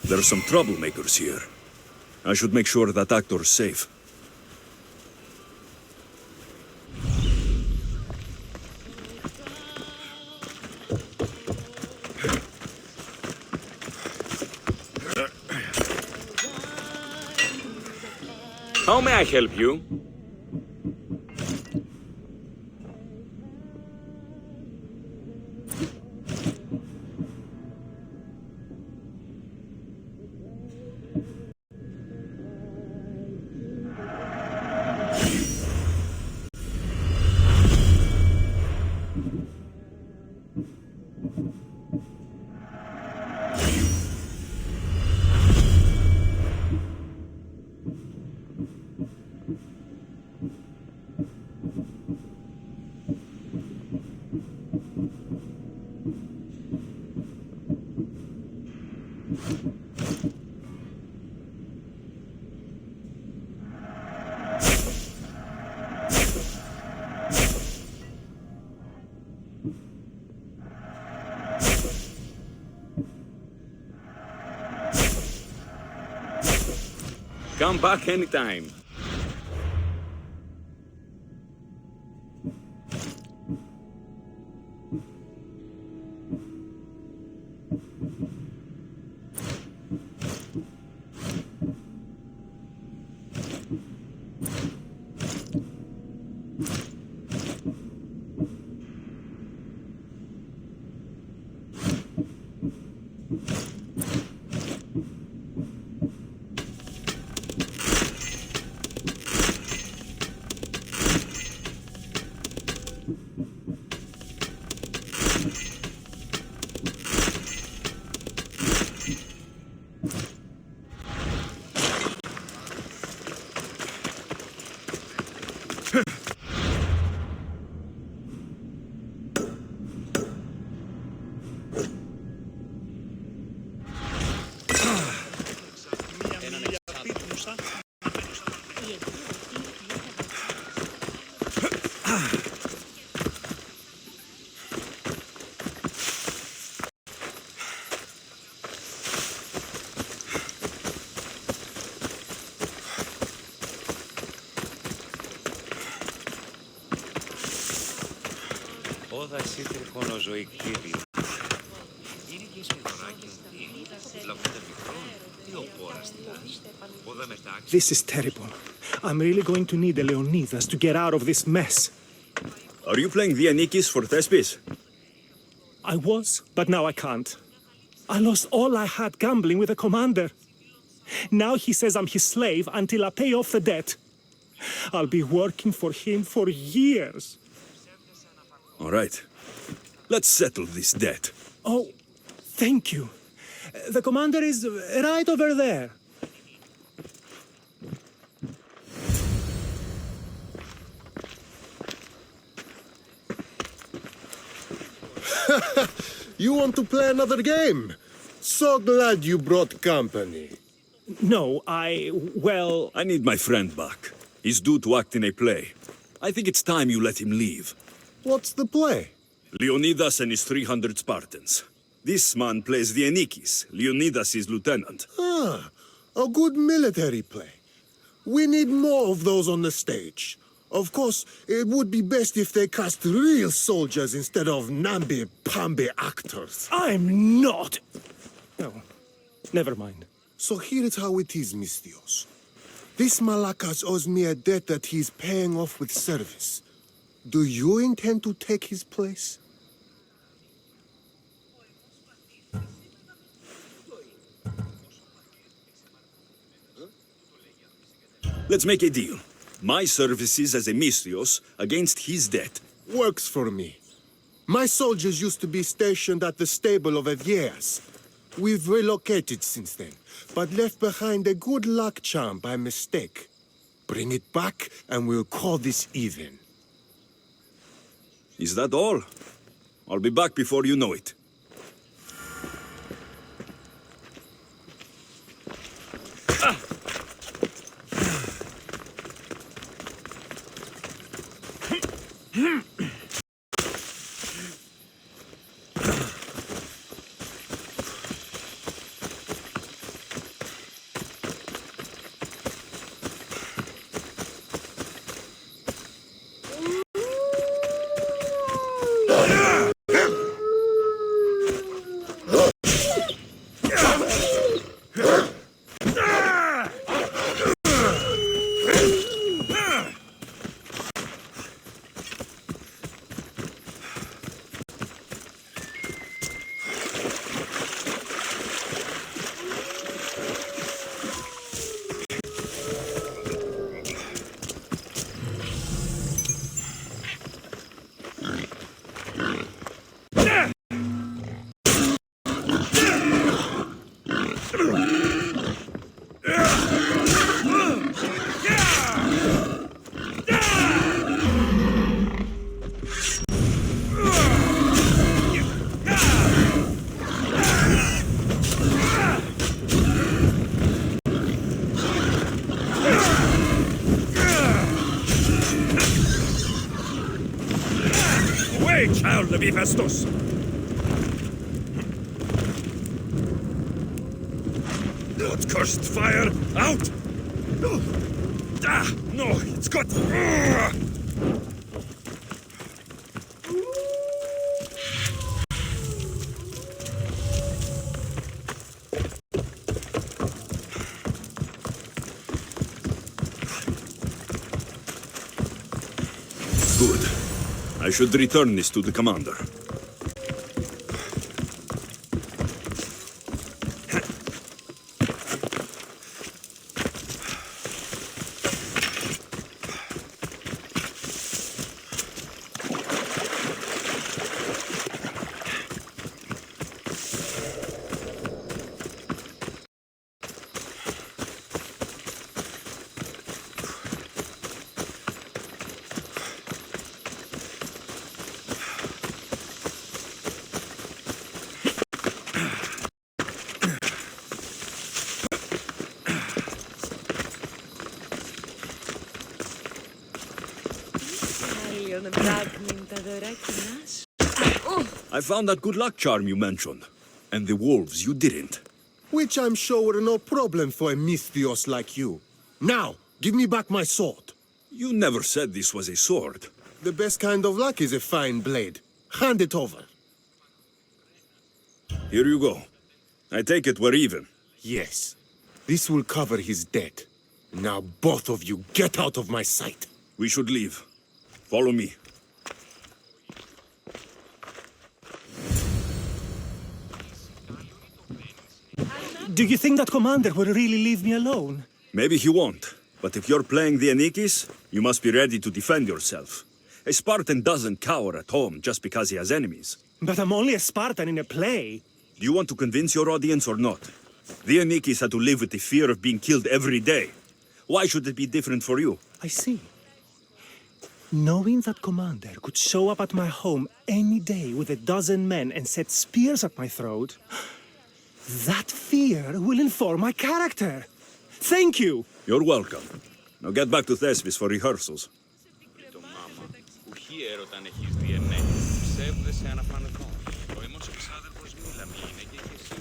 There are some troublemakers here. I should make sure that actor's safe. How may I help you? Come back anytime. Odyssey τριχονοζωή κλειδί. Είναι και σχεδωράκι λαφούτα μικρόν ή ο πόραστηλας. Πόδα μετάξι. This is terrible. I'm really going to need a Leonidas to get out of this mess. Are you playing Vianikis for Thespis? I was, but now I can't. I lost all I had gambling with the commander. Now he says I'm his slave until I pay off the debt. I'll be working for him for years. All right. Let's settle this debt. Oh, thank you. The commander is right over there. You want to play another game? So glad you brought company. No, well... I need my friend back. He's due to act in a play. I think it's time you let him leave. What's the play? Leonidas and his 300 Spartans. This man plays Vianikis. Leonidas is lieutenant. Ah, a good military play. We need more of those on the stage. Of course, it would be best if they cast real soldiers instead of namby-pamby actors. I'm not... No, never mind. So here is how it is, Misthios. This Malakas owes me a debt that he's paying off with service. Do you intend to take his place? Let's make a deal. My services as a Misthios against his debt. Works for me. My soldiers used to be stationed at the stable of Evieas. We've relocated since then, but left behind a good luck charm by mistake. Bring it back, and we'll call this even. Is that all? I'll be back before you know it. Away, child of Hephaestus! That cursed fire! Out! Ah, no, it's got... Good. I should return this to the commander. I found that good luck charm you mentioned. And the wolves you didn't. Which I'm sure were no problem for a Misthios like you. Now, give me back my sword. You never said this was a sword. The best kind of luck is a fine blade. Hand it over. Here you go. I take it we're even. Yes. This will cover his debt. Now both of you get out of my sight. We should leave. Follow me. Do you think that commander will really leave me alone? Maybe he won't. But if you're playing the Anikis, you must be ready to defend yourself. A Spartan doesn't cower at home just because he has enemies. But I'm only a Spartan in a play. Do you want to convince your audience or not? The Anikis had to live with the fear of being killed every day. Why should it be different for you? I see. Knowing that commander could show up at my home any day with 12 men and set spears at my throat, that fear will inform my character. Thank you! You're welcome. Now get back to Thespis for rehearsals. Το μάμα, ουχή έρωταν έχεις DNA. Ψεύδεσαι αναφανεθώ. Ο ημός ο ξάδερφος μίλα μη είναι και εσύ δεν είσαι.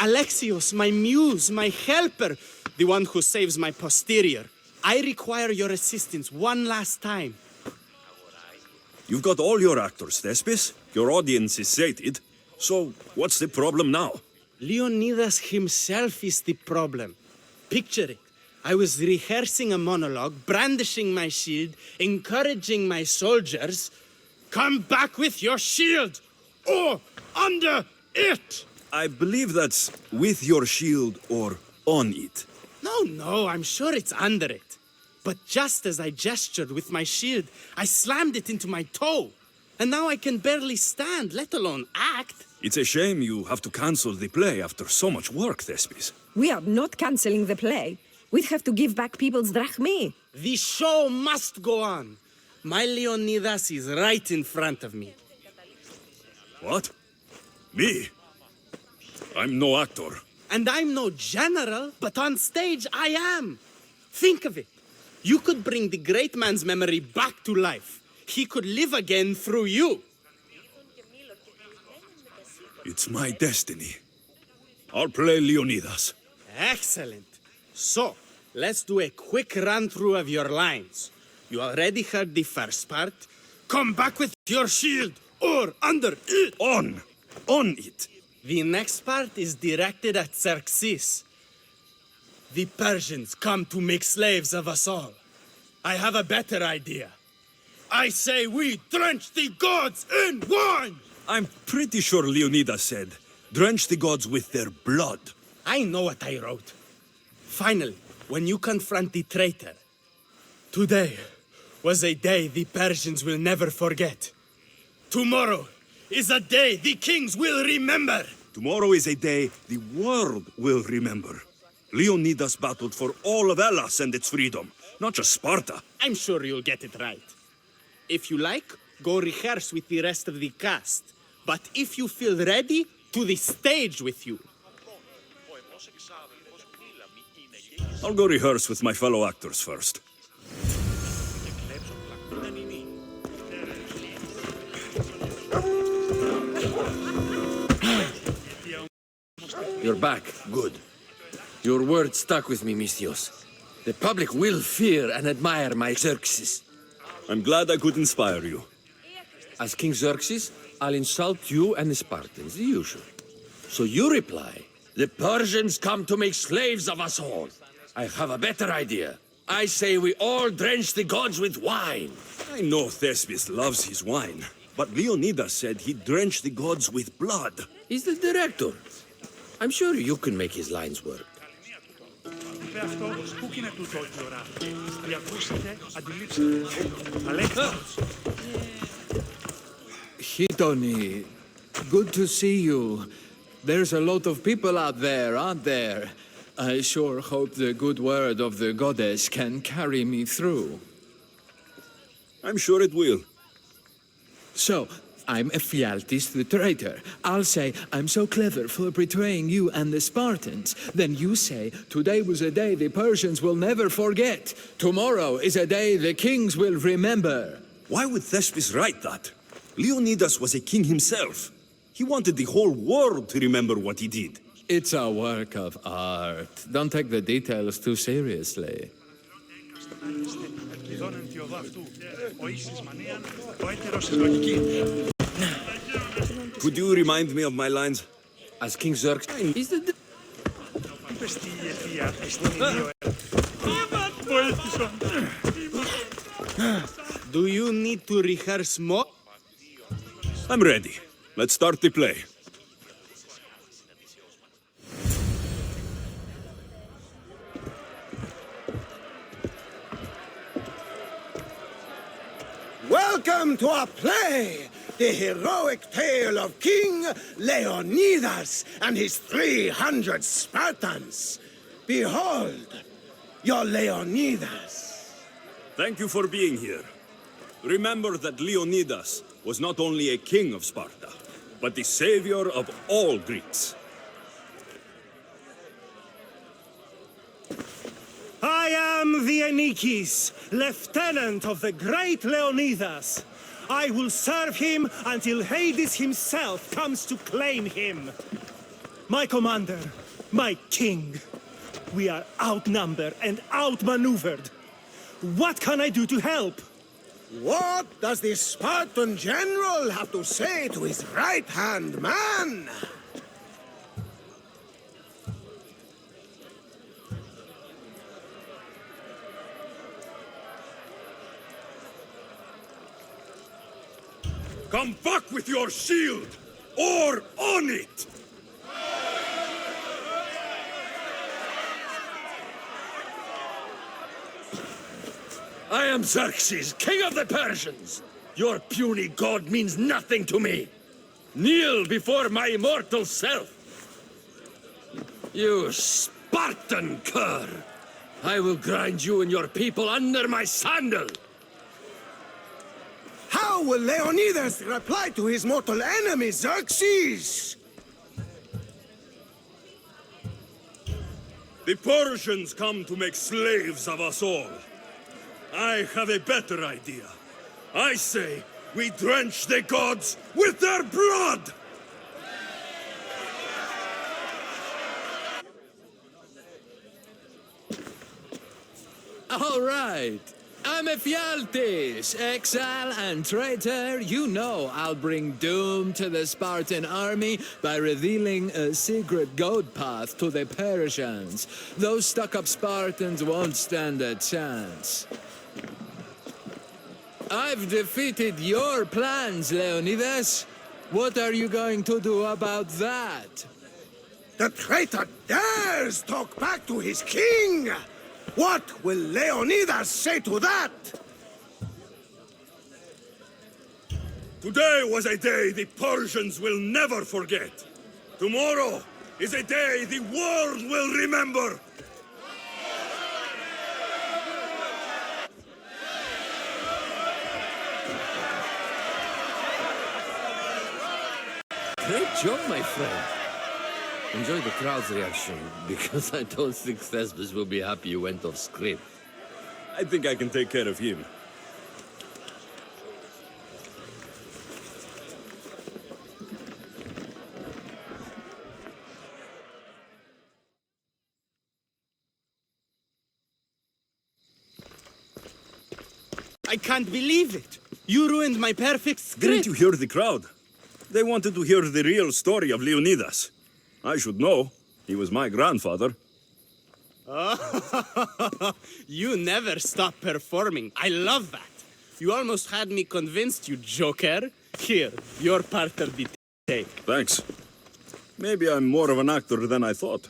Alexios, my muse, my helper, the one who saves my posterior. I require your assistance one last time. You've got all your actors, Thespis. Your audience is sated. So, what's the problem now? Leonidas himself is the problem. Picture it. I was rehearsing a monologue, brandishing my shield, encouraging my soldiers. Come back with your shield! Or under it! I believe that's with your shield or on it. No, I'm sure it's under it. But just as I gestured with my shield, I slammed it into my toe. And now I can barely stand, let alone act. It's a shame you have to cancel the play after so much work, Thespis. We are not cancelling the play. We'd have to give back people's drachmae. The show must go on. My Leonidas is right in front of me. What? Me? I'm no actor. And I'm no general, but on stage I am. Think of it. You could bring the great man's memory back to life. He could live again through you. It's my destiny. I'll play Leonidas. Excellent. So, let's do a quick run-through of your lines. You already heard the first part. Come back with your shield, or under it. On it. The next part is directed at Xerxes. The Persians come to make slaves of us all. I have a better idea. I say we drench the gods in wine! I'm pretty sure Leonidas said, drench the gods with their blood. I know what I wrote. Finally, when you confront the traitor, today was a day the Persians will never forget. Tomorrow is a day the kings will remember. Tomorrow is a day the world will remember. Leonidas battled for all of Hellas and its freedom, not just Sparta. I'm sure you'll get it right. If you like, go rehearse with the rest of the cast. But if you feel ready, to the stage with you. I'll go rehearse with my fellow actors first. You're back. Good. Your word stuck with me, Misthios. The public will fear and admire my Xerxes. I'm glad I could inspire you. As King Xerxes, I'll insult you and the Spartans, the usual. So you reply, the Persians come to make slaves of us all. I have a better idea. I say we all drench the gods with wine. I know Thespis loves his wine, but Leonidas said he'd drench the gods with blood. He's the director. I'm sure you can make his lines work. Hitoni, good to see you. There's a lot of people out there, aren't there? I sure hope the good word of the goddess can carry me through. I'm sure it will. So, I'm Ephialtes the traitor. I'll say, I'm so clever for betraying you and the Spartans. Then you say, today was a day the Persians will never forget. Tomorrow is a day the kings will remember. Why would Thespis write that? Leonidas was a king himself. He wanted the whole world to remember what he did. It's a work of art. Don't take the details too seriously. Could you remind me of my lines? As King Xerxes, he's the... Do you need to rehearse more? I'm ready. Let's start the play. Welcome to our play, the heroic tale of King Leonidas and his 300 Spartans. Behold, your Leonidas. Thank you for being here. Remember that Leonidas was not only a king of Sparta, but the savior of all Greeks. I am the Anikis, lieutenant of the great Leonidas. I will serve him until Hades himself comes to claim him. My commander, my king, we are outnumbered and outmaneuvered. What can I do to help? What does the Spartan general have to say to his right-hand man? Come back with your shield, or on it! I am Xerxes, king of the Persians. Your puny god means nothing to me. Kneel before my immortal self. You Spartan cur! I will grind you and your people under my sandal. How will Leonidas reply to his mortal enemy, Xerxes? The Persians come to make slaves of us all. I have a better idea. I say we drench the gods with their blood! All right. I'm Ephialtes, exile and traitor. You know I'll bring doom to the Spartan army by revealing a secret goat path to the Persians. Those stuck-up Spartans won't stand a chance. I've defeated your plans, Leonidas. What are you going to do about that? The traitor dares talk back to his king! What will Leonidas say to that? Today was a day the Persians will never forget. Tomorrow is a day the world will remember. Great job, my friend. Enjoy the crowd's reaction, because I don't think Thesbus will be happy you went off script. I think I can take care of him. I can't believe it. You ruined my perfect script. Didn't you hear the crowd? They wanted to hear the real story of Leonidas. I should know. He was my grandfather. You never stop performing. I love that. You almost had me convinced, you joker. Here, you're part of the take. Thanks. Maybe I'm more of an actor than I thought.